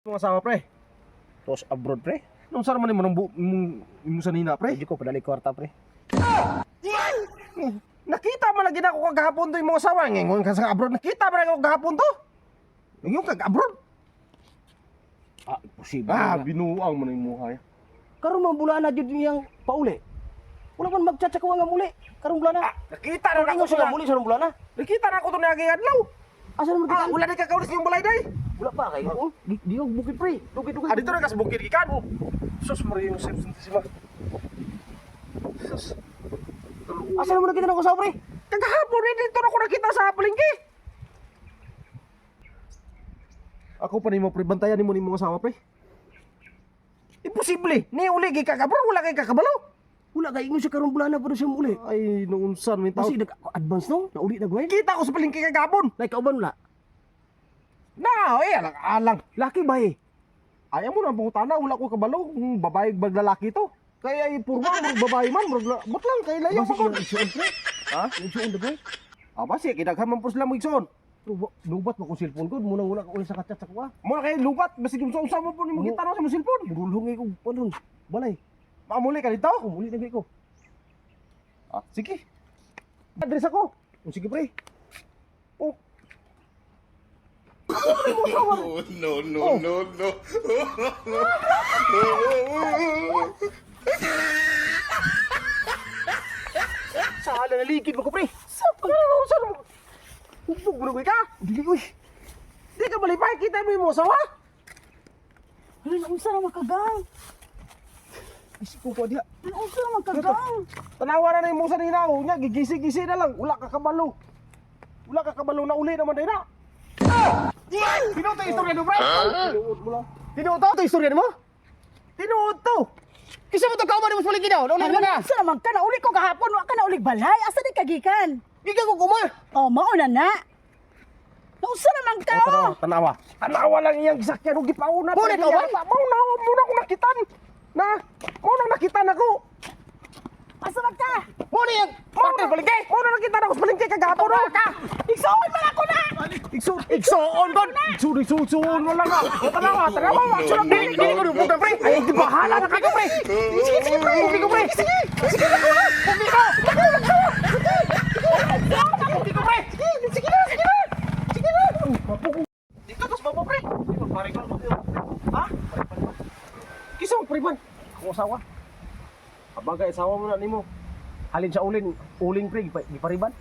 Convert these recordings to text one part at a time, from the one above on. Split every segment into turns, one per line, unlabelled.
Mga asawa pre,
Tos abroad pre.
nung saan man mo sa nina pre?
Hindi ko padali kwarta pre.
Nakita man lagi na ako kagahapon to yung mga asawa. Ngayon ka sa abroad, nakita man ako kagahapon to. Yung kag-abroad.
Posible.
Binuang mo na yung mukha ya.
Karon man bulan na jud niyang pauli. Wala man magtsatsakuha nga muli. Karon bulan na.
Nakita na
Ingon
ako
siya
sa
muli sa bulan na.
Nakita na ako to na adlaw.
Asa naman kita?
Wala na kakaulis yung balay day.
Wala pa kay. Di yung bukid pre. Dugid.
Dito na kas bukid gikan. Sus mo yung sensitiba. Sus.
Asa naman kita nang usaw pre?
Kagahapon rin dito na ako nakita sa palengke. Ako pa ni mo pre, bantayan ni mo ni mga asawa pre. Imposible. Ni uli gi kakabro, wala kay kakabalo.
Wala kay ingon siya karon bulan na pero siya muli.
Ay, noon saan may tao.
Kasi nag-advance no? Nauli na gawin.
Kita ko sa palengke kagabon.
Like kauban wala.
Na, alang.
Laki ba eh?
Ayaw mo na pangutana, wala ko kabalo. Babae bag lalaki to. Kaya purma, babae man, ba't lang, kaya layo
Basi
pa ko.
yung igsoon pre.
Ha?
Igsoon dagay.
Basi, kinaghaman po sila mo igsoon.
Lubat mo ko cellphone ko, muna wala ka uli sa kachat sa kuha.
Muna kayo lubat, basi kung sa mo po ni mo kita na sa mo cellphone.
Burulhong ko panon. Balay.
Mamuli ka dito.
Muli na ko.
Sige. Address ako.
Sige pre.
Oh.
Oh, no.
Saan na naligid mo ko, pre? Saan mo? Hubog mo na ka?
Dili uy.
Di ka malipay, kita mo yung mga asawa?
Ano na unsa na makagang?
Isip ko diha.
Ano unsa na makagang?
Tanawa na na yung mga saninaw niya, gigisi-gisi na lang. Wala ka kabalo. Wala ka kabalo na uli naman din na. Tinuod to istorya mo, pre? Tinuod mo lang. Tinuod to?
Ito istorya mo?
Tinuod to!
Kisa mo to kauban mo sulig daw. Nauli
Ano
mo
na
na.
unsa naman ka na uli ko kahapon wa ka na ulig balay asa di kagikan?
Giga ko kuma.
Oh, mao na na. Unsa naman ka?
Tanawa. Tanawa lang iyang gisakyan o gipauna.
Muna ka ba?
Muna ko nakitan. Muna nakitan ako.
Asa man ka?
Muna yang partner palengke.
Muna nakitan ako sa palengke kagapon.
Igsoon man ako na.
Igsoon kon. Igsoon mo lang ako. Tanawa.
Dili ko dugtong pre.
Ay, di bahala na kayo, pre. Sige, pre. Hindi ko, pre. Sige na. Hindi ko. Hindi ko, pre. Sige na. Dito, tas babo, pre. Pare ko. Ha? Kisa mo, pre, man. Ako asawa. Abagay, asawa mo na nimo. Halin sa uling, pre. Gipariban.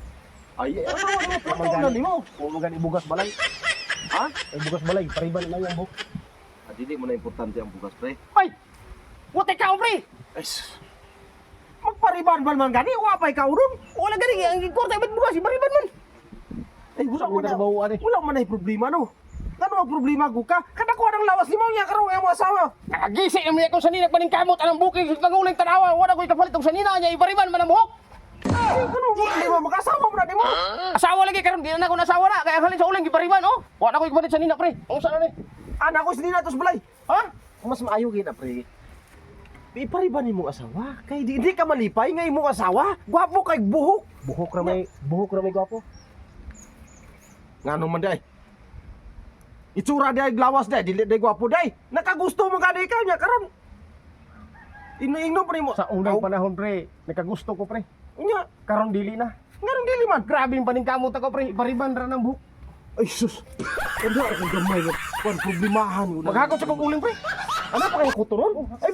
Ay, asawa na nimo.
Kung magani bugas balay.
Ha?
Ay bugas balay, pariban na yang buk.
Hindi mo na importante ang bukas, pre.
Ay! Wote ka pre.
Ay, magpariban ba man gani? Wapay ka uron.
Wala gani ang kwarta bet bugas pariban man.
Ay, wala
Wala
man na.
bawaan eh.
Wala man na problema, no? Ano ang problema ko ka? Kada ko ang lawas ni mo niya karon ang asawa.
Nakagisi naman ako sa nina paning kamot anang bukid sa panguling tanawa. Wala ko ikapalit og sa nina niya ipariban man ang buhok.
Ay, ano mo problema? Mag-asawa mo na di mo.
Asawa lagi karon di na ako nasawa na kaya halin sa uling ipariban oh. Wala ko ikapalit sa nina pre. Ang sa ni?
Anak ko sinina tos balay.
Ha?
Mas maayo gina, pre. Ipariban ni mong asawa. Kay di ka malipay nga imong asawa. Gwapo kay buhok.
Buhok ra may gwapo.
Ngano man day? Itsura day glawas day, dili day gwapo day. Nakagusto mo gani ka niya karon. Ino pre mo.
Sa unang panahon pre, nakagusto ko pre.
Unya,
Karon dili na.
ngaron dili man.
Grabe yung paning kamot ako pre. Ipariban ra ng buhok.
Ay sus. Ano ang gamay nga. Kon problemahan.
Maghakot sa kong uling pre.
Ano pa kay kuturon? Ay